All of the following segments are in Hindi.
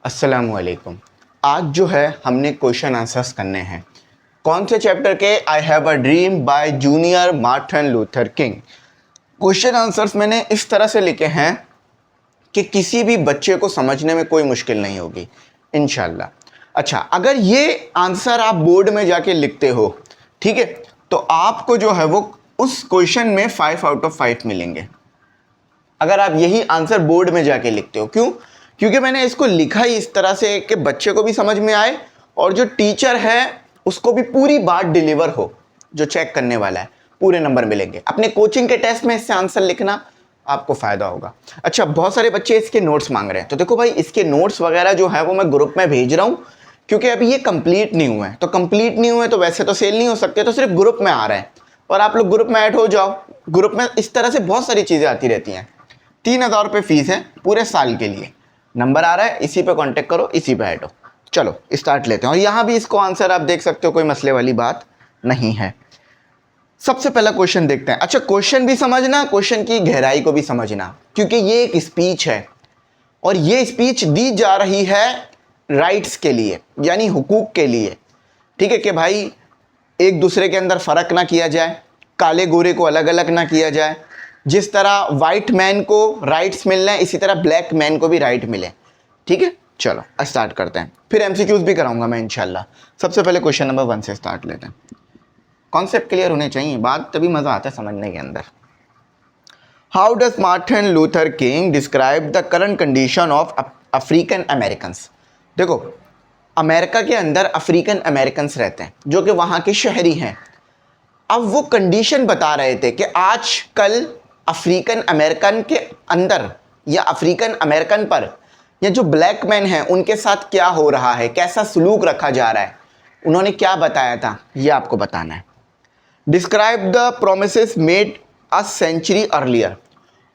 अस्सलामुअलैकुम। आज जो है हमने क्वेश्चन आंसर्स करने हैं। कौन से चैप्टर के? I have a dream by junior Martin Luther King. Question answers मैंने इस तरह से लिखे हैं कि किसी भी बच्चे को समझने में कोई मुश्किल नहीं होगी इंशाल्लाह। अच्छा, अगर ये आंसर आप बोर्ड में जाके लिखते हो, ठीक है, तो आपको जो है वो उस क्वेश्चन में 5 आउट ऑफ 5 मिलेंगे अगर आप यही आंसर बोर्ड में जाके लिखते हो। क्यों? क्योंकि मैंने इसको लिखा ही इस तरह से कि बच्चे को भी समझ में आए और जो टीचर है उसको भी पूरी बात डिलीवर हो। जो चेक करने वाला है पूरे नंबर मिलेंगे। अपने कोचिंग के टेस्ट में इससे आंसर लिखना, आपको फायदा होगा। अच्छा, बहुत सारे बच्चे इसके नोट्स मांग रहे हैं, तो देखो भाई, इसके नोट्स वगैरह जो है वो मैं ग्रुप में भेज रहा हूँ, क्योंकि अभी ये कंप्लीट नहीं हुए हैं। तो कंप्लीट नहीं हुए तो वैसे तो सेल नहीं हो सकते, तो सिर्फ ग्रुप में आ रहे हैं और आप लोग ग्रुप में ऐड हो जाओ। ग्रुप में इस तरह से बहुत सारी चीज़ें आती रहती हैं। 3,000 रुपये फीस है पूरे साल के लिए। नंबर आ रहा है, इसी पे कांटेक्ट करो, इसी पे ऐड हो। चलो स्टार्ट लेते हैं। और यहाँ भी इसको आंसर आप देख सकते हो, कोई मसले वाली बात नहीं है। सबसे पहला क्वेश्चन देखते हैं। अच्छा, क्वेश्चन भी समझना, क्वेश्चन की गहराई को भी समझना, क्योंकि ये एक स्पीच है और ये स्पीच दी जा रही है राइट्स के लिए, यानी हुकूक के लिए। ठीक है, कि भाई एक दूसरे के अंदर फ़र्क ना किया जाए, काले गोरे को अलग अलग ना किया जाए। जिस तरह वाइट मैन को राइट्स मिल रहे हैं, इसी तरह ब्लैक मैन को भी राइट मिले। ठीक है, चलो स्टार्ट करते हैं, फिर एमसीक्यूज भी कराऊंगा मैं इंशाल्लाह। सबसे पहले क्वेश्चन नंबर 1 से स्टार्ट लेते हैं। कॉन्सेप्ट क्लियर होने चाहिए, बात तभी मज़ा आता है समझने के अंदर। How does Martin Luther King describe the current condition of African Americans? देखो, अमेरिका के अंदर अफ्रीकन अमेरिकन्स रहते हैं जो कि वहाँ के शहरी हैं। अब वो कंडीशन बता रहे थे कि आजकल अफ्रीकन अमेरिकन के अंदर या अफ्रीकन अमेरिकन पर या जो ब्लैक मैन हैं उनके साथ क्या हो रहा है, कैसा सलूक रखा जा रहा है, उन्होंने क्या बताया था, ये आपको बताना है। Describe the promises made a century earlier.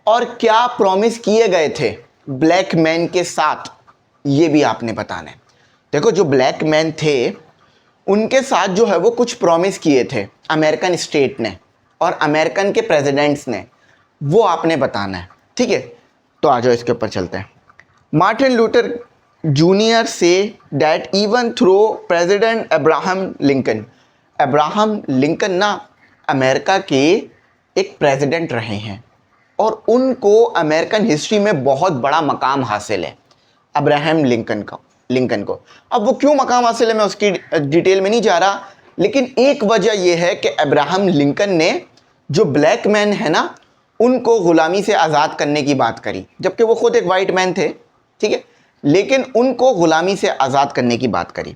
और क्या प्रॉमिस किए गए थे ब्लैक मैन के साथ, ये भी आपने बताना है। देखो, जो ब्लैक मैन थे उनके साथ जो है वो कुछ प्रॉमिस किए थे अमेरिकन स्टेट ने और अमेरिकन के प्रेसिडेंट्स ने, वो आपने बताना है। ठीक है, तो आ जाओ इसके ऊपर चलते हैं। मार्टिन लूथर जूनियर से that even through president Abraham Lincoln. Abraham Lincoln ना अमेरिका के एक प्रेसिडेंट रहे हैं और उनको अमेरिकन हिस्ट्री में बहुत बड़ा मकाम हासिल है अब्राहम लिंकन को। अब वो क्यों मकाम हासिल है मैं उसकी डिटेल में नहीं जा रहा, लेकिन एक वजह यह है कि अब्राहम लिंकन ने जो ब्लैक मैन है ना उनको ग़ुलामी से आज़ाद करने की बात करी, जबकि वो खुद एक वाइट मैन थे। ठीक है, लेकिन उनको ग़ुलामी से आज़ाद करने की बात करी।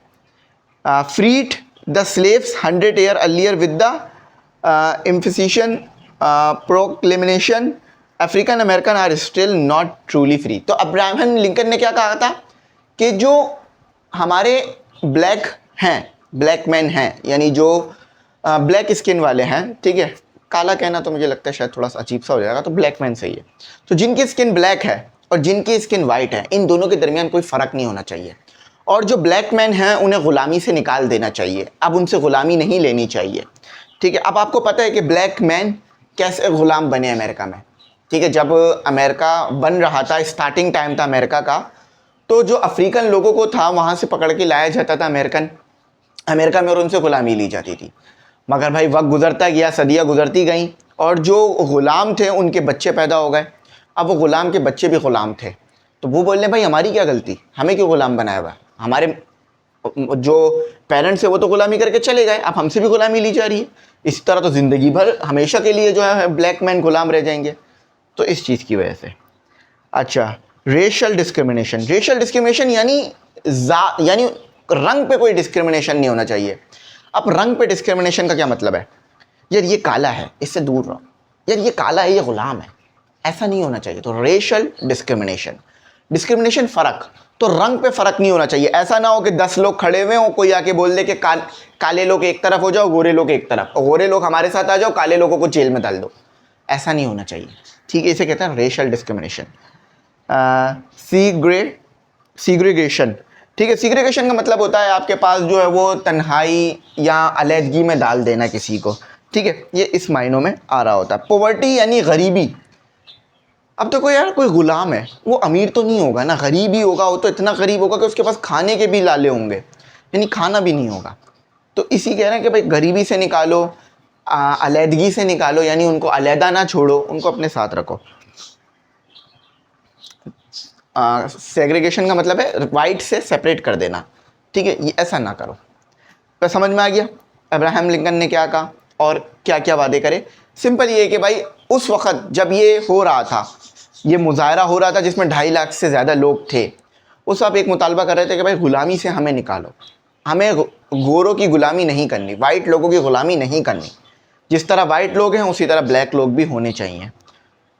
Freed the slaves 100 year earlier with the emancipation proclamation African American are still not truly free. तो अब्राहम लिंकन ने क्या कहा था कि जो हमारे ब्लैक हैं, ब्लैक मैन हैं, यानी जो ब्लैक स्किन वाले हैं, ठीक है, काला कहना तो मुझे लगता है शायद थोड़ा सा अजीब सा हो जाएगा, तो ब्लैक मैन सही है। तो जिनकी स्किन ब्लैक है और जिनकी स्किन वाइट है, इन दोनों के दरमियान कोई फ़र्क नहीं होना चाहिए। और जो ब्लैक मैन हैं उन्हें ग़ुलामी से निकाल देना चाहिए, अब उनसे ग़ुलामी नहीं लेनी चाहिए। ठीक है, अब आपको पता है कि ब्लैक मैन कैसे ग़ुलाम बने अमेरिका में। ठीक है, जब अमेरिका बन रहा था, स्टार्टिंग टाइम था अमेरिका का, तो जो अफ्रीकन लोगों को था वहाँ से पकड़ के लाया जाता था अमेरिका में और उनसे ग़ुलामी ली जाती थी। मगर भाई वक्त गुज़रता गया, सदियाँ गुज़रती गईं और जो ग़ुलाम थे उनके बच्चे पैदा हो गए। अब वो ग़ुलाम के बच्चे भी ग़ुलाम थे, तो वो बोल रहे भाई हमारी क्या गलती, हमें क्यों ग़ुलाम बनाया हुआ, हमारे जो पेरेंट्स है वो तो ग़ुलामी करके चले गए, अब हमसे भी ग़ुलामी ली जा रही है। इस तरह तो ज़िंदगी भर हमेशा के लिए जो है ब्लैक मैन ग़ुलाम रह जाएंगे। तो इस चीज़ की वजह से। अच्छा, रेशियल डिस्क्रिमिनेशन यानी रंग पे कोई डिस्क्रिमिनेशन नहीं होना चाहिए। अब रंग पे डिस्क्रिमिनेशन का क्या मतलब है? यार ये काला है, इससे दूर रहो, यार ये काला है, ये ग़ुलाम है, ऐसा नहीं होना चाहिए। तो रेशियल डिस्क्रिमिनेशन फ़र्क, तो रंग पे फ़र्क नहीं होना चाहिए। ऐसा ना हो कि 10 लोग खड़े हुए हों, कोई आके बोल दे कि काले लोग एक तरफ हो जाओ, गोरे लोग एक तरफ, और गोरे लोग हमारे साथ आ जाओ, काले लोगों को जेल में डाल दो। ऐसा नहीं होना चाहिए। ठीक है, इसे कहते हैं रेशियल डिस्क्रिमिनेशन। सीग्रेगेशन। ठीक है, सीग्रेगेशन का मतलब होता है आपके पास जो है वो तन्हाई या अलहदगी में डाल देना किसी को। ठीक है, ये इस मायनों में आ रहा होता है। पॉवर्टी यानी गरीबी, अब देखो यार, कोई गुलाम है, वो अमीर तो नहीं होगा ना, गरीब ही होगा, वो तो इतना गरीब होगा कि उसके पास खाने के भी लाले होंगे, यानी खाना भी नहीं होगा। तो इसी कह रहे हैं कि भाई गरीबी से निकालो, अलैदगी से निकालो, यानी उनको अलहदा ना छोड़ो, उनको अपने साथ रखो। सेग्रीगेशन का मतलब है वाइट से सेपरेट कर देना, ठीक है, ये ऐसा ना करो। तो समझ में आ गया अब्राहम लिंकन ने क्या कहा और क्या क्या वादे करे। सिंपल ये है कि भाई उस वक़्त जब ये हो रहा था, ये मुजाहरा हो रहा था जिसमें 2.5 लाख से ज़्यादा लोग थे, उस वक्त एक मुतालबा कर रहे थे कि भाई ग़ुलामी से हमें निकालो, हमें गोरों की ग़ुलामी नहीं करनी, वाइट लोगों की ग़ुलामी नहीं करनी, जिस तरह वाइट लोग हैं उसी तरह ब्लैक लोग भी होने चाहिए।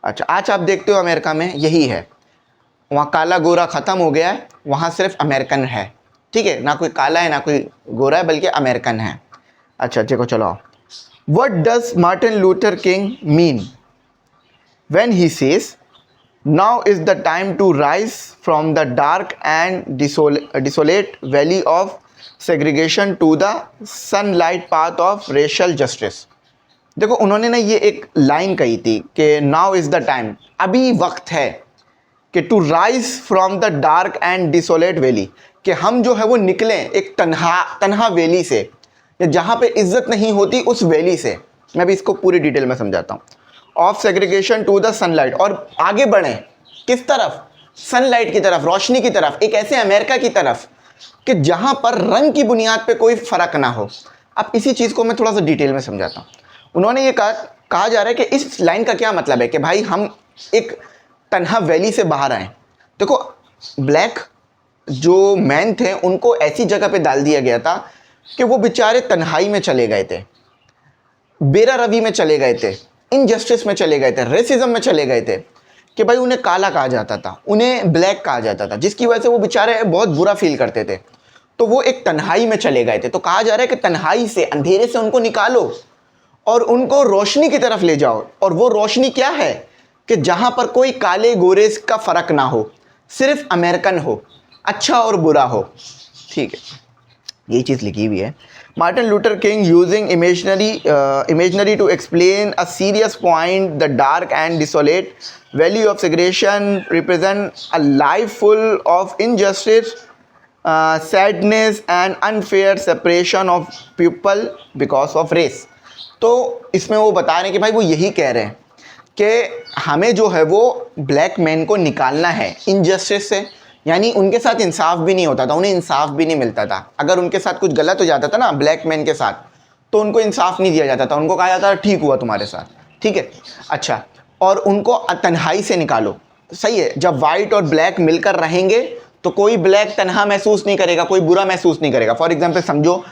अच्छा, आज आप देखते हो अमेरिका में यही है, वहाँ काला गोरा ख़त्म हो गया है, वहाँ सिर्फ अमेरिकन है, ठीक है, ना कोई काला है ना कोई गोरा है, बल्कि अमेरिकन है। अच्छा देखो चलो, what does Martin Luther King mean when he says now is the time to rise from the dark and desolate valley of segregation to the sunlit path of racial justice. देखो उन्होंने ना ये एक लाइन कही थी कि नाउ इज़ द टाइम, अभी वक्त है कि to rise from the dark and desolate valley, कि हम जो है वो निकलें एक तन्हा वैली से, या जहाँ पे इज्जत नहीं होती उस वैली से। मैं भी इसको पूरी डिटेल में समझाता हूँ। Of segregation to the sunlight, और आगे बढ़ें किस तरफ, सनलाइट की तरफ, रोशनी की तरफ, एक ऐसे अमेरिका की तरफ कि जहाँ पर रंग की बुनियाद पे कोई फ़र्क ना हो। अब इसी चीज़ को मैं थोड़ा सा डिटेल में समझाता हूँ। उन्होंने ये कहा जा रहा है कि इस लाइन का क्या मतलब है कि भाई हम एक तन्हा वैली से बाहर आए। देखो ब्लैक जो मैन थे उनको ऐसी जगह पे डाल दिया गया था कि वो बेचारे तन्हाई में चले गए थे, बेरा रवि में चले गए थे, इनजस्टिस में चले गए थे, रेसिज्म में चले गए थे, कि भाई उन्हें काला कहा जाता था, उन्हें ब्लैक कहा जाता था, जिसकी वजह से वो बेचारे बहुत बुरा फील करते थे। तो वो एक तन्हाई में चले गए थे। तो कहा जा रहा है कि तन्हाई से, अंधेरे से उनको निकालो और उनको रोशनी की तरफ ले जाओ। और वो रोशनी क्या है कि जहाँ पर कोई काले गोरे का फ़र्क ना हो, सिर्फ अमेरिकन हो, अच्छा और बुरा हो, ठीक है। ये चीज़ लिखी हुई है। Martin Luther king using imaginary to explain a serious point, the dark and desolate valley of segregation represent a life full of injustice, sadness and unfair separation of people because of race। तो इसमें वो बता रहे हैं कि भाई वो यही कह रहे हैं कि हमें जो है वो ब्लैक मैन को निकालना है इनजस्टिस से, यानी उनके साथ इंसाफ भी नहीं होता था, उन्हें इंसाफ भी नहीं मिलता था। अगर उनके साथ कुछ गलत हो जाता था ना ब्लैक मैन के साथ, तो उनको इंसाफ नहीं दिया जाता था, उनको कहा जाता था ठीक हुआ तुम्हारे साथ, ठीक है। अच्छा, और उनको तन्हाई से निकालो, सही है। जब वाइट और ब्लैक मिलकर रहेंगे तो कोई ब्लैक तन्हा महसूस नहीं करेगा, कोई बुरा महसूस नहीं करेगा। फॉर एग्जाम्पल समझो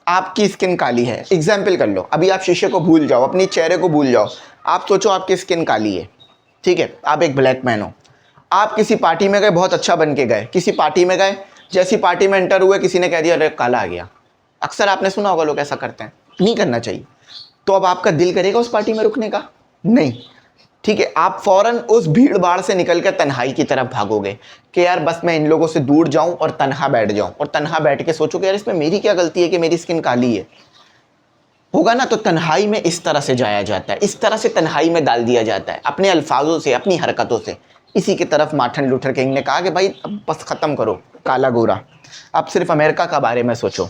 आपकी स्किन काली है, एग्जाम्पल कर लो, अभी आप शीशे को भूल जाओ, अपने चेहरे को भूल जाओ, आप सोचो आपकी स्किन काली है, ठीक है, आप एक ब्लैक मैन हो, आप किसी पार्टी में गए, बहुत अच्छा बन के गए, किसी पार्टी में गए, जैसी पार्टी में एंटर हुए किसी ने कह दिया अरे काला आ गया। अक्सर आपने सुना होगा लोग ऐसा करते हैं, नहीं करना चाहिए। तो अब आपका दिल करेगा उस पार्टी में रुकने का? नहीं, ठीक है। आप फौरन उस भीड़ भाड़ से निकल कर तन्हाई की तरफ भागोगे कि यार बस मैं इन लोगों से दूर जाऊं और तन्हा बैठ जाऊं, और तन्हा बैठ के सोचोगे यार इसमें मेरी क्या गलती है कि मेरी स्किन काली है, होगा ना। तो तन्हाई में इस तरह से जाया जाता है, इस तरह से तन्हाई में डाल दिया जाता है, अपने अल्फाजों से, अपनी हरकतों से। इसी की तरफ मार्टिन लूथर किंग ने कहा कि भाई अब बस ख़त्म करो काला गोरा, अब सिर्फ अमेरिका का बारे में सोचो।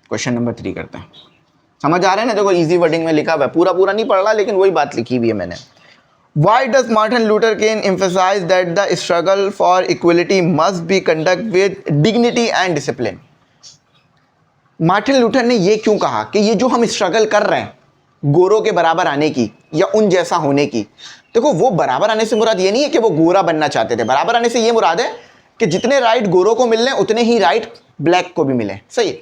क्वेश्चन नंबर 3 करते हैं। समझ आ रहा है ना? देखो इजी वर्डिंग में लिखा हुआ है, पूरा पूरा नहीं पढ़ रहा, लेकिन वही बात लिखी हुई है मैंने। Why does Martin Luther King emphasize that the struggle for equality must be conducted with dignity and discipline? Martin Luther ने ये क्यों कहा कि ये जो हम स्ट्रगल कर रहे हैं गोरों के बराबर आने की या उन जैसा होने की, देखो वो बराबर आने से मुराद ये नहीं है कि वो गोरा बनना चाहते थे, बराबर आने से ये मुराद है कि जितने राइट गोरों को मिलने उतने ही राइट ब्लैक को भी मिले, सही है।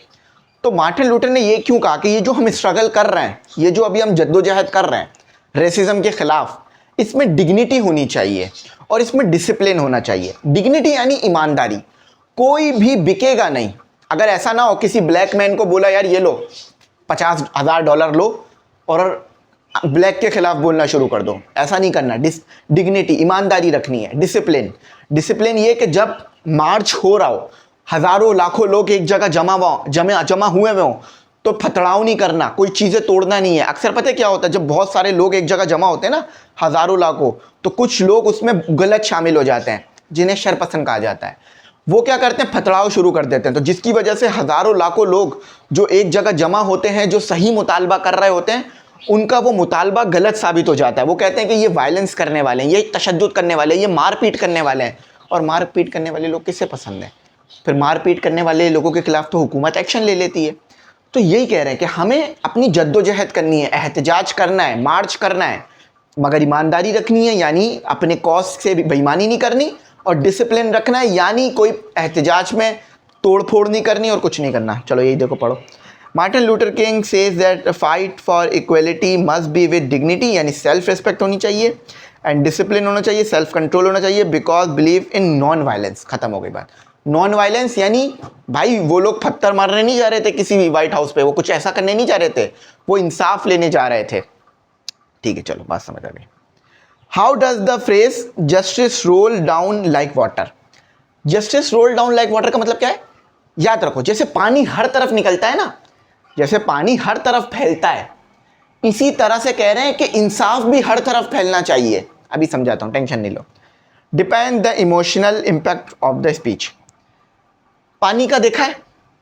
तो मार्टिन लूथर ने ये क्यों कहा कि ये जो हम स्ट्रगल कर रहे हैं, ये जो अभी हम जद्दोजहद कर रहे हैं रेसिज्म के खिलाफ, इसमें डिग्निटी होनी चाहिए और इसमें डिसिप्लिन होना चाहिए। डिग्निटी यानी ईमानदारी, कोई भी बिकेगा नहीं। अगर ऐसा ना हो किसी ब्लैक मैन को बोला यार ये लो $50,000 लो और ब्लैक के खिलाफ बोलना शुरू कर दो, ऐसा नहीं करना। डिग्निटी, ईमानदारी रखनी है। डिसिप्लिन ये कि जब मार्च हो रहा हो, हज़ारों लाखों लोग एक जगह जमा हुए हो, तो फतड़ाव नहीं करना, कोई चीज़ें तोड़ना नहीं है। अक्सर पता है क्या होता है, जब बहुत सारे लोग एक जगह जमा होते हैं ना, हज़ारों लाखों, तो कुछ लोग उसमें गलत शामिल हो जाते हैं, जिन्हें शरपसंद कहा जाता है। वो क्या करते हैं, फतड़ाव शुरू कर देते हैं, तो जिसकी वजह से हज़ारों लाखों लोग जो एक जगह जमा होते हैं, जो सही मुतालबा कर रहे होते हैं, उनका वो मुतालबा गलत साबित हो जाता है। वो कहते हैं कि ये वायलेंस करने वाले हैं, ये तशद्दुद करने वाले हैं, ये मारपीट करने वाले हैं। और मारपीट करने वाले लोग किसे पसंद हैं? फिर मारपीट करने वाले लोगों के खिलाफ तो हुकूमत एक्शन ले लेती है। तो यही कह रहे हैं कि हमें अपनी जद्दोजहद करनी है, एहतजाज करना है, मार्च करना है, मगर ईमानदारी रखनी है, यानी अपने कॉज से बेईमानी नहीं करनी, और डिसिप्लिन रखना है, यानी कोई एहतजाज में तोड़ फोड़ नहीं करनी और कुछ नहीं करना। चलो यही देखो, पढ़ो। Martin Luther king says that fight for equality must be with dignity, यानी सेल्फ रिस्पेक्ट होनी चाहिए, एंड डिसिप्लिन होना चाहिए, सेल्फ कंट्रोल होना चाहिए, because believe in non violence. खत्म हो गई बात। नॉन वायलेंस यानी भाई वो लोग पत्थर मारने नहीं जा रहे थे किसी भी व्हाइट हाउस पे, वो कुछ ऐसा करने नहीं जा रहे थे, वो इंसाफ लेने जा रहे थे। ठीक है, चलो बात समझ आ गई। How does the phrase justice roll down like water? Justice roll down like water का मतलब क्या है? याद रखो, जैसे पानी हर तरफ निकलता है ना, जैसे पानी हर तरफ फैलता है, इसी तरह से कह रहे हैं कि इंसाफ भी हर तरफ फैलना चाहिए। अभी समझाता हूं, टेंशन नहीं लो। Depend the emotional impact of the speech. पानी का देखा है,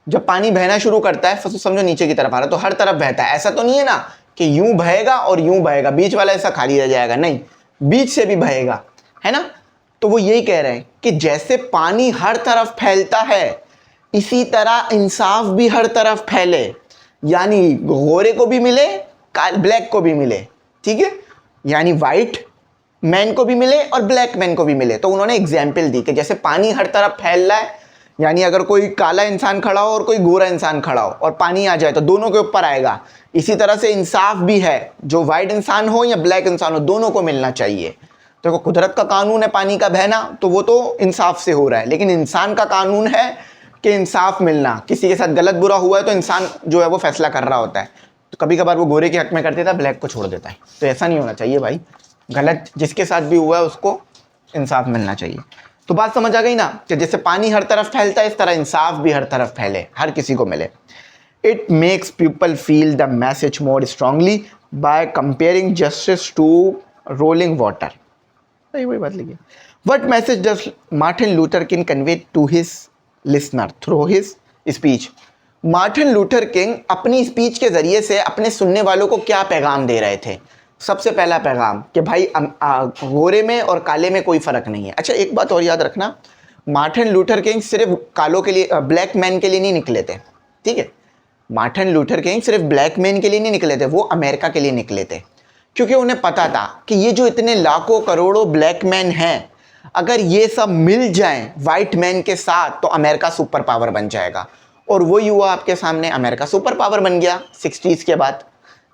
जब पानी बहना शुरू करता है, समझो नीचे की तरफ आ रहा है, तो हर तरफ बहता है। ऐसा तो नहीं है ना कि यूं बहेगा और यूं बहेगा, बीच वाला ऐसा खाली रह जाएगा, नहीं, बीच से भी बहेगा, है ना। तो वो यही कह रहे हैं कि जैसे पानी हर तरफ फैलता है, इसी तरह इंसाफ भी हर तरफ फैले, यानी गोरे को भी मिले, ब्लैक को भी मिले, ठीक है, यानी वाइट मैन को भी मिले और ब्लैक मैन को भी मिले। तो उन्होंने एग्जाम्पल दी कि जैसे पानी हर तरफ फैल रहा है, यानी अगर कोई काला इंसान खड़ा हो और कोई गोरा इंसान खड़ा हो और पानी आ जाए तो दोनों के ऊपर आएगा, इसी तरह से इंसाफ भी है, जो वाइट इंसान हो या ब्लैक इंसान हो, दोनों को मिलना चाहिए। देखो, कुदरत का कानून है पानी का बहना, तो वो तो इंसाफ से हो रहा है, लेकिन इंसान का कानून है कि इंसाफ मिलना। किसी के साथ गलत बुरा हुआ है तो इंसान जो है वो फैसला कर रहा होता है, तो कभी कभार वो गोरे के हक में कर देता है, ब्लैक को छोड़ देता है। तो ऐसा नहीं होना चाहिए भाई, गलत जिसके साथ भी हुआ है उसको इंसाफ मिलना चाहिए। तो बात समझ आ गई ना, कि जैसे पानी हर तरफ फैलता है, इस तरह इंसाफ भी हर तरफ फैले, हर किसी को मिले। It makes people feel the message more strongly by comparing justice to rolling water. सही वही बात लिखी। What message does Martin Luther King convey to his listener through his speech? Martin Luther King अपनी स्पीच के जरिए से अपने सुनने वालों को क्या पैगाम दे रहे थे? सबसे पहला पैगाम कि भाई गोरे में और काले में कोई फ़र्क नहीं है। अच्छा, एक बात और याद रखना, मार्टिन लूथर किंग सिर्फ कालों के लिए, ब्लैक मैन के लिए नहीं निकले थे, ठीक है। मार्टिन लूथर किंग सिर्फ ब्लैक मैन के लिए नहीं निकले थे, वो अमेरिका के लिए निकले थे, क्योंकि उन्हें पता था कि ये जो इतने लाखों करोड़ों ब्लैक मैन हैं, अगर ये सब मिल जाएं वाइट मैन के साथ तो अमेरिका सुपर पावर बन जाएगा। और वो हुआ आपके सामने, अमेरिका सुपर पावर बन गया 60s के बाद,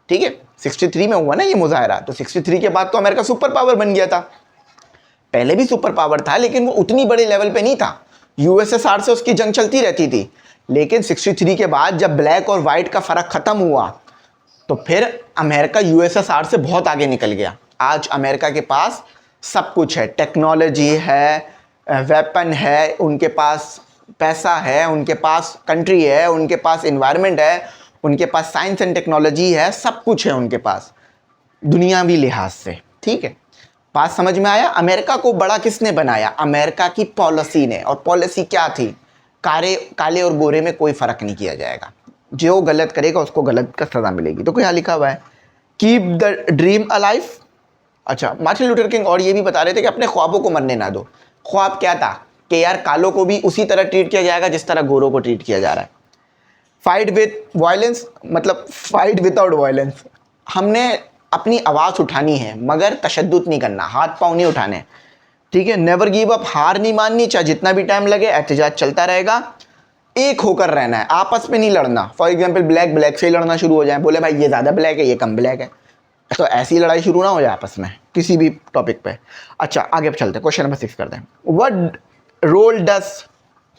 ठीक है। 63 में हुआ ना ये मुजाहरा, तो 63 के बाद तो अमेरिका सुपर पावर बन गया था। पहले भी सुपर पावर था, लेकिन वो उतनी बड़े लेवल पे नहीं था। यूएसएसआर से उसकी जंग चलती रहती थी, लेकिन 63 के बाद जब ब्लैक और वाइट का फ़र्क ख़त्म हुआ, तो फिर अमेरिका यूएसएसआर से बहुत आगे निकल गया। आज अमेरिका के पास सब कुछ है, टेक्नोलॉजी है, वेपन है, उनके पास पैसा है, उनके पास कंट्री है, उनके पास इन्वायरमेंट है, उनके पास साइंस एंड टेक्नोलॉजी है, सब कुछ है उनके पास दुनियावी लिहाज से, ठीक है। बात समझ में आया? अमेरिका को बड़ा किसने बनाया? अमेरिका की पॉलिसी ने। और पॉलिसी क्या थी? काले और गोरे में कोई फ़र्क नहीं किया जाएगा, जो गलत करेगा उसको गलत का सज़ा मिलेगी। तो यहाँ लिखा हुआ है कीप द ड्रीम अलाइव। अच्छा, मार्टिन लूथर किंग और ये भी बता रहे थे कि अपने ख्वाबों को मरने ना दो। ख्वाब क्या था? कि यार कालों को भी उसी तरह ट्रीट किया जाएगा जिस तरह गोरों को ट्रीट किया जा रहा है। फाइट विद वायलेंस मतलब फाइट विदाउट वायलेंस। हमने अपनी आवाज़ उठानी है मगर तशद्दुद नहीं करना, हाथ पाँव नहीं उठाने, ठीक है। नेवर गिव अप, हार नहीं माननी, चाहे जितना भी टाइम लगे, एहतजाज चलता रहेगा। एक होकर रहना है, आपस में नहीं लड़ना। फॉर एग्जाम्पल ब्लैक से ही लड़ना शुरू हो जाए, बोले भाई ये ज़्यादा ब्लैक है, ये कम ब्लैक है, तो ऐसी लड़ाई शुरू ना हो जाए आपस में किसी भी टॉपिक पे। अच्छा, आगे चलते हैं, क्वेश्चन नंबर 6 करते हैं। What role does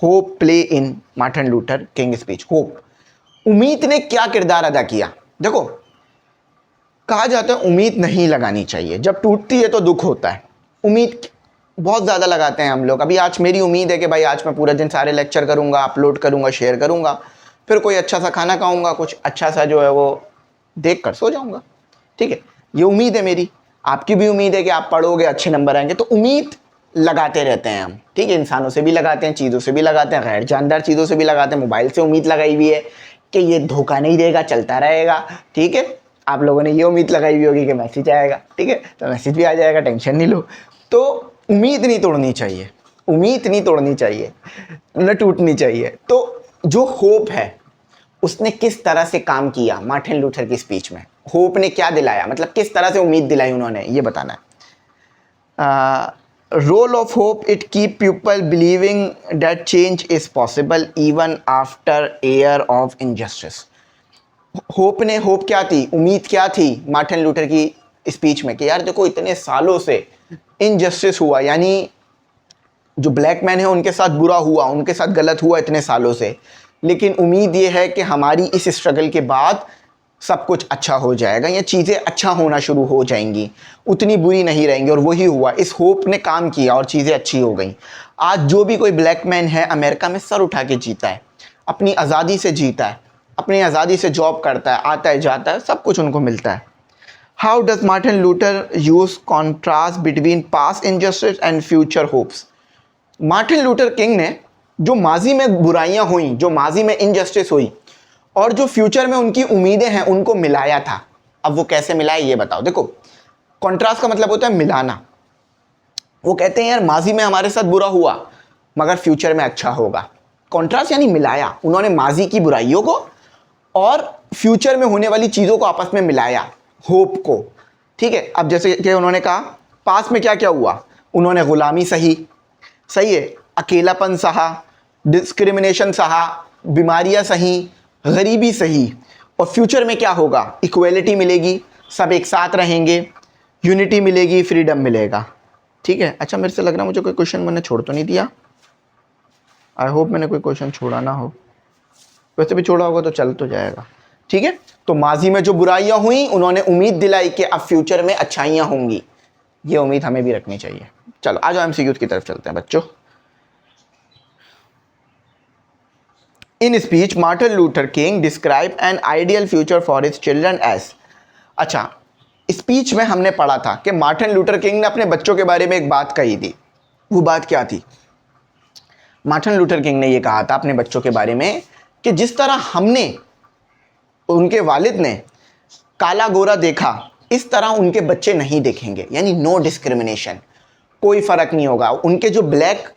hope play in Martin Luther King speech? Hope, उम्मीद ने क्या किरदार अदा किया? देखो, कहा जाता है उम्मीद नहीं लगानी चाहिए, जब टूटती है तो दुख होता है। उम्मीद बहुत ज़्यादा लगाते हैं हम लोग। अभी आज मेरी उम्मीद है कि भाई आज मैं पूरा दिन सारे लेक्चर करूंगा, अपलोड करूंगा, शेयर करूंगा, फिर कोई अच्छा सा खाना खाऊंगा, कुछ अच्छा सा जो है वो देख कर सो जाऊंगा। ठीक है, ये उम्मीद है मेरी, आपकी भी उम्मीद है कि आप पढ़ोगे, अच्छे नंबर आएंगे। तो उम्मीद लगाते रहते हैं हम, ठीक है, इंसानों से भी लगाते हैं, चीज़ों से भी लगाते हैं, गैर जानदार चीज़ों से भी लगाते हैं। मोबाइल से उम्मीद लगाई हुई है कि ये धोखा नहीं देगा, चलता रहेगा। ठीक है, आप लोगों ने ये उम्मीद लगाई हुई होगी कि मैसेज आएगा, ठीक है, तो मैसेज भी आ जाएगा, टेंशन नहीं लो। तो उम्मीद नहीं तोड़नी चाहिए, उम्मीद नहीं तोड़नी चाहिए, न टूटनी चाहिए। तो जो होप है उसने किस तरह से काम किया मार्टिन लूथर की स्पीच में, होप ने क्या दिलाया, मतलब किस तरह से उम्मीद दिलाई उन्होंने, ये बताना है। Role of hope, it keep people believing that change is possible even after air of injustice. Hope ने, होप क्या थी, उम्मीद क्या थी मार्टिन लूथर की स्पीच में कि यार देखो इतने सालों से इनजस्टिस हुआ, यानी जो ब्लैक मैन है उनके साथ बुरा हुआ, उनके साथ गलत हुआ इतने सालों से, लेकिन उम्मीद ये है कि हमारी इस स्ट्रगल के बाद सब कुछ अच्छा हो जाएगा, या चीज़ें अच्छा होना शुरू हो जाएंगी, उतनी बुरी नहीं रहेंगी। और वही हुआ, इस होप ने काम किया और चीज़ें अच्छी हो गई। आज जो भी कोई ब्लैक मैन है अमेरिका में, सर उठा के जीता है, अपनी आज़ादी से जीता है, अपनी आज़ादी से जॉब करता है, आता है जाता है, सब कुछ उनको मिलता है। How does Martin Luther use contrast between past injustice and future hopes. Martin Luther king ने जो माजी में बुराइयां हुई, जो माजी में इनजस्टिस हुई, और जो फ्यूचर में उनकी उम्मीदें हैं, उनको मिलाया था। अब वो कैसे मिलाए ये बताओ। देखो, कॉन्ट्रास्ट का मतलब होता है मिलाना। वो कहते हैं यार माजी में हमारे साथ बुरा हुआ मगर फ्यूचर में अच्छा होगा। कॉन्ट्रास्ट यानी मिलाया, उन्होंने माजी की बुराइयों को और फ्यूचर में होने वाली चीज़ों को आपस में मिलाया, होप को। ठीक है, अब जैसे कि उन्होंने कहा पास में क्या क्या हुआ, उन्होंने गुलामी सही, सही है, अकेलापन सहा, डिस्क्रिमिनेशन सहा, बीमारियां सही, गरीबी सही, और फ्यूचर में क्या होगा, इक्वलिटी मिलेगी, सब एक साथ रहेंगे, यूनिटी मिलेगी, फ्रीडम मिलेगा। ठीक है, अच्छा मेरे से लग रहा है मुझे कोई क्वेश्चन मैंने छोड़ तो नहीं दिया, आई होप मैंने कोई क्वेश्चन छोड़ा ना हो, वैसे भी छोड़ा होगा तो चल तो जाएगा। ठीक है, तो माजी में जो बुराइयां हुई उन्होंने उम्मीद दिलाई कि अब फ्यूचर में अच्छाइयां होंगी, ये उम्मीद हमें भी रखनी चाहिए। चलो आज एमसीक्यू की तरफ चलते हैं बच्चों। In speech Martin Luther King describe an ideal future for his children age. अच्छा, स्पीच में हमने पढ़ा था कि मार्टिन लूथर किंग ने अपने बच्चों के बारे में एक बात कही थी। वो बात क्या थी? मार्टिन लूथर किंग ने ये कहा था अपने बच्चों के बारे में कि जिस तरह हमने, उनके वालिद ने काला गोरा देखा, इस तरह उनके बच्चे नहीं देखेंगे, यानी नो डिस्क्रिमिनेशन, कोई फ़र्क नहीं होगा। उनके जो ब्लैक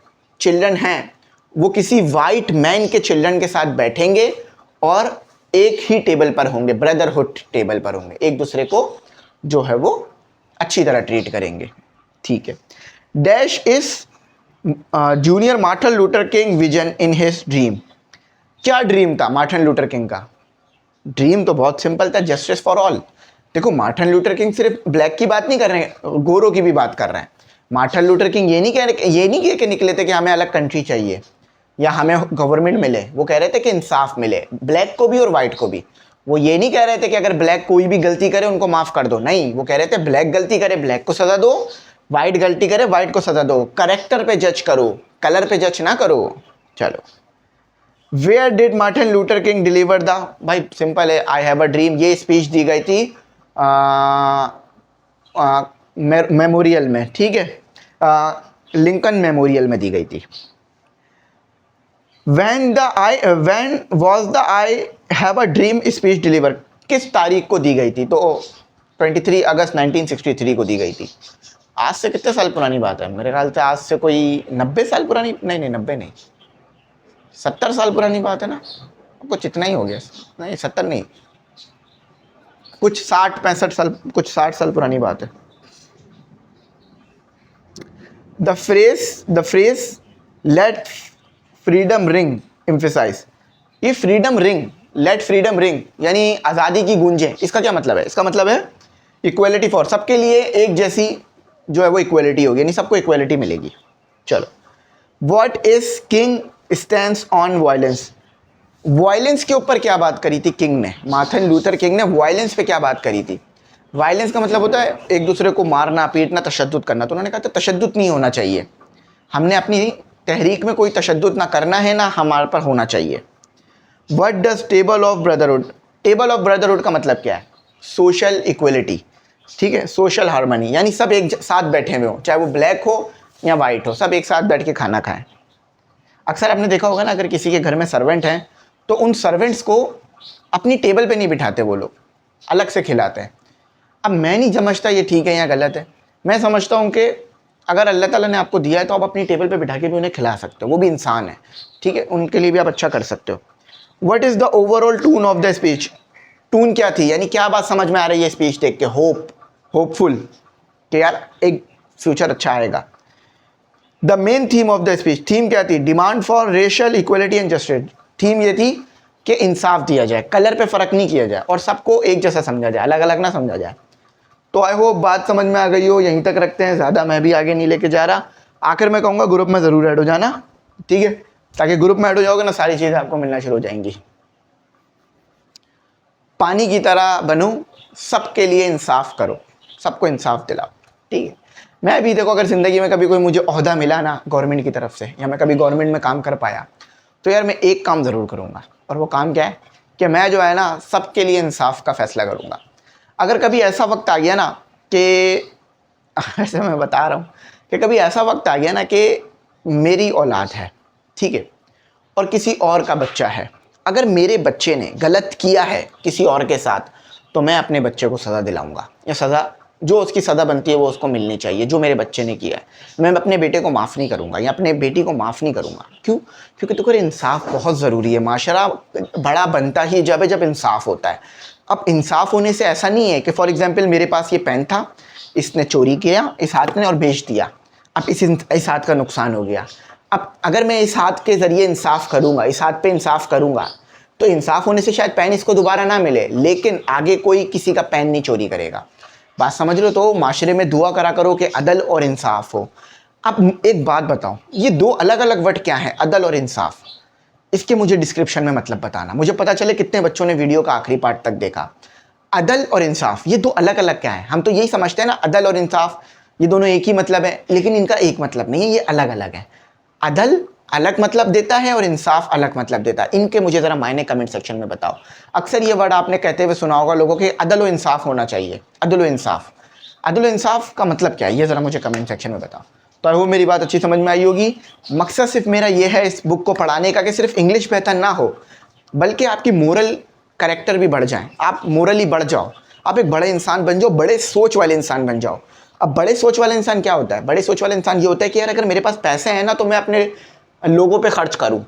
चिल्ड्रन हैं वो किसी वाइट मैन के चिल्ड्रन के साथ बैठेंगे और एक ही टेबल पर होंगे, ब्रदरहुड टेबल पर होंगे, एक दूसरे को जो है वो अच्छी तरह ट्रीट करेंगे। ठीक है, dash is junior Martin Luther king vision in his dream. क्या ड्रीम था मार्टिन लूथर किंग का? ड्रीम तो बहुत सिंपल था, जस्टिस फॉर ऑल। देखो, मार्टिन लूथर किंग सिर्फ ब्लैक की बात नहीं कर रहे हैं, गोरों की भी बात कर रहे हैं। मार्टिन लूथर किंग ये नहीं कह के निकले थे कि हमें अलग कंट्री चाहिए या हमें गवर्नमेंट मिले। वो कह रहे थे कि इंसाफ मिले ब्लैक को भी और वाइट को भी। वो ये नहीं कह रहे थे कि अगर ब्लैक कोई भी गलती करे उनको माफ कर दो, नहीं, वो कह रहे थे ब्लैक गलती करे ब्लैक को सजा दो, वाइट गलती करे वाइट को सजा दो, करेक्टर पे जज करो, कलर पे जज ना करो। चलो, where did Martin Luther King deliver the, भाई सिंपल है, आई हैव अ ड्रीम। ये स्पीच दी गई थी मेमोरियल में, ठीक है, लिंकन मेमोरियल में दी गई थी। when was the I have a dream speech deliver, किस तारीख को दी गई थी? तो 23 अगस्त 1963 को दी गई थी। आज से कितने साल पुरानी बात है? मेरे ख्याल से आज से कोई 90 साल पुरानी, नहीं 90 नहीं, 70 साल पुरानी बात है ना, कुछ इतना ही हो गया, नहीं 70 नहीं, कुछ 60-65 साल, कुछ 60 साल पुरानी बात है। The phrase let freedom ring emphasise, ये freedom ring, let freedom ring यानी आज़ादी की गूंजें, इसका क्या मतलब है? इसका मतलब है इक्वलिटी फॉर, सबके लिए एक जैसी जो है वो इक्वलिटी होगी, यानी सबको इक्वलिटी मिलेगी। चलो, what is king stands on violence, violence के ऊपर क्या बात करी थी किंग ने? मार्टिन लूथर किंग ने वायलेंस पे क्या बात करी थी? वायलेंस का मतलब होता है एक दूसरे को मारना, पीटना, तशद्दुद करना। तो उन्होंने कहा था तशद्दुद नहीं होना चाहिए, हमने अपनी तहरीक में कोई तशद्दुद ना करना है, ना हमारे पर होना चाहिए। What does table of brotherhood, table of brotherhood का मतलब क्या है? सोशल इक्वलिटी, ठीक है, सोशल हार्मनी, यानी सब एक साथ बैठे हुए हो, चाहे वो ब्लैक हो या वाइट हो, सब एक साथ बैठ के खाना खाएं। अक्सर आपने देखा होगा ना, अगर किसी के घर में सर्वेंट हैं तो उन सर्वेंट्स को अपनी टेबल पे नहीं बिठाते, वो लोग अलग से खिलाते हैं। अब मैं नहीं समझता ये ठीक है या गलत है, मैं समझता हूँ कि अगर अल्लाह ताला ने आपको दिया है तो आप अपनी टेबल पे बिठा के भी उन्हें खिला सकते हो, वो भी इंसान है, ठीक है, उनके लिए भी आप अच्छा कर सकते हो। What is the overall tune of the speech, tune क्या थी, यानी क्या बात समझ में आ रही है स्पीच देख के? होपफुल, कि यार एक फ्यूचर अच्छा आएगा। The main theme of the speech, theme क्या थी? Demand for racial equality and justice. Theme ये थी कि इंसाफ दिया जाए, कलर पे फ़र्क नहीं किया जाए और सबको एक जैसा समझा जाए, अलग अलग ना समझा जाए। तो आई होप बात समझ में आ गई हो, यहीं तक रखते हैं, ज़्यादा मैं भी आगे नहीं लेके जा रहा। आखिर में कहूँगा ग्रुप में ज़रूर ऐड हो जाना, ठीक है, ताकि ग्रुप में ऐड हो जाओगे ना, सारी चीज़ें आपको मिलना शुरू हो जाएंगी। पानी की तरह बनो, सबके लिए इंसाफ करो, सबको इंसाफ दिलाओ, ठीक है। मैं भी देखो, अगर ज़िंदगी में कभी कोई मुझे ओहदा मिला ना गवर्नमेंट की तरफ से, या मैं कभी गवर्नमेंट में काम कर पाया, तो यार मैं एक काम ज़रूर करूँगा, और वो काम क्या है कि मैं जो है ना सबके लिए इंसाफ का फ़ैसला करूँगा। अगर कभी ऐसा वक्त आ गया ना कि ऐसे मैं बता रहा हूँ कि कभी ऐसा वक्त आ गया ना कि मेरी औलाद है, ठीक है, और किसी और का बच्चा है, अगर मेरे बच्चे ने गलत किया है किसी और के साथ, तो मैं अपने बच्चे को सज़ा दिलाऊंगा, या सज़ा जो उसकी सज़ा बनती है वो उसको मिलनी चाहिए, जो मेरे बच्चे ने किया है। मैं अपने बेटे को माफ़ नहीं करूंगा या अपने बेटी को माफ़ नहीं करूंगा। क्यों? क्योंकि तो इंसाफ बहुत ज़रूरी है। माशरा बड़ा बनता ही जब इंसाफ होता है। अब इंसाफ होने से ऐसा नहीं है कि फॉर एग्ज़ाम्पल मेरे पास ये पेन था, इसने चोरी किया इस हाथ ने और बेच दिया, अब इस हाथ का नुकसान हो गया। अब अगर मैं इस हाथ के ज़रिए इंसाफ करूँगा, इस हाथ पे इंसाफ करूँगा, तो इंसाफ होने से शायद पेन इसको दोबारा ना मिले, लेकिन आगे कोई किसी का पेन नहीं चोरी करेगा। बात समझ लो? तो माशरे में दुआ करा करो कि अदल और इंसाफ हो। अब एक बात बताओ, ये दो अलग अलग वर्ड क्या है, अदल और इंसाफ? इसके मुझे डिस्क्रिप्शन में मतलब बताना, मुझे पता चले कितने बच्चों ने वीडियो का आखिरी पार्ट तक देखा। अदल और इंसाफ ये दो अलग अलग क्या है? हम तो यही समझते हैं ना, अदल और इंसाफ ये दोनों एक ही मतलब है, लेकिन इनका एक मतलब नहीं है, ये अलग अलग है। अदल अलग मतलब देता है और इंसाफ अलग मतलब देता है। इनके मुझे ज़रा मायने कमेंट सेक्शन में बताओ। अक्सर ये वर्ड आपने कहते हुए सुना होगा लोगों के, अदल व इंसाफ होना चाहिए। अदल व इंसाफ, अदल व इंसाफ का मतलब क्या है, ये ज़रा मुझे कमेंट सेक्शन में बताओ। तो वो मेरी बात अच्छी समझ में आई होगी। मकसद सिर्फ मेरा ये है इस बुक को पढ़ाने का कि सिर्फ इंग्लिश बेहतर ना हो, बल्कि आपकी मोरल कैरेक्टर भी बढ़ जाए, आप मोरली बढ़ जाओ, आप एक बड़े इंसान बन जाओ, बड़े सोच वाले इंसान बन जाओ। अब बड़े सोच वाले इंसान क्या होता है? बड़े सोच वाले इंसान ये होता है कि यार अगर मेरे पास पैसे हैं ना तो मैं अपने लोगों पे खर्च करूं,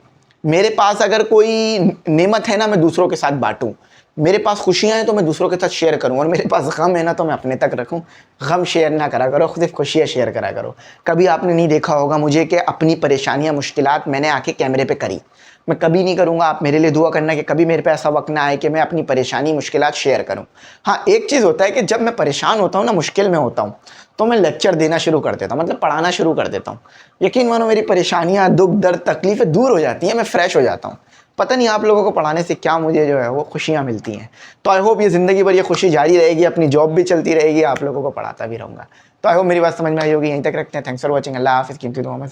मेरे पास अगर कोई नेमत है ना मैं दूसरों के साथ बांटूं, मेरे पास खुशियां हैं तो मैं दूसरों के साथ शेयर करूं, और मेरे पास गम है ना तो मैं अपने तक रखूं। गम शेयर ना करा करो, सिर्फ खुशियां शेयर करा करो। कभी आपने नहीं देखा होगा मुझे कि अपनी परेशानियां मुश्किलात मैंने आके कैमरे पे करी, मैं कभी नहीं करूँगा। आप मेरे लिए दुआ करना कि कभी मेरे पे ऐसा वक्त ना आए कि मैं अपनी परेशानी मुश्किलात शेयर करूँ। हाँ, एक चीज़ होता है कि जब मैं परेशान होता हूँ ना, मुश्किल में होता हूँ, तो मैं लेक्चर देना शुरू कर देता हूँ, मतलब पढ़ाना शुरू कर देता हूँ। यकीन मानो मेरी परेशानियाँ, दुख दर्द तकलीफ़ें दूर हो जाती हैं, मैं फ्रेश हो जाता हूँ। पता नहीं आप लोगों को पढ़ाने से क्या मुझे जो है वो खुशियाँ मिलती हैं। तो आई होप ये ज़िंदगी भर ये खुशी जारी रहेगी, अपनी जॉब भी चलती रहेगी, आप लोगों को पढ़ाता भी रहूँगा। तो आई होप मेरी बात समझ में आई होगी। यहीं तक रखते हैं। Thanks for watching. अल्लाह हाफ़िज़। कीमती दुआ में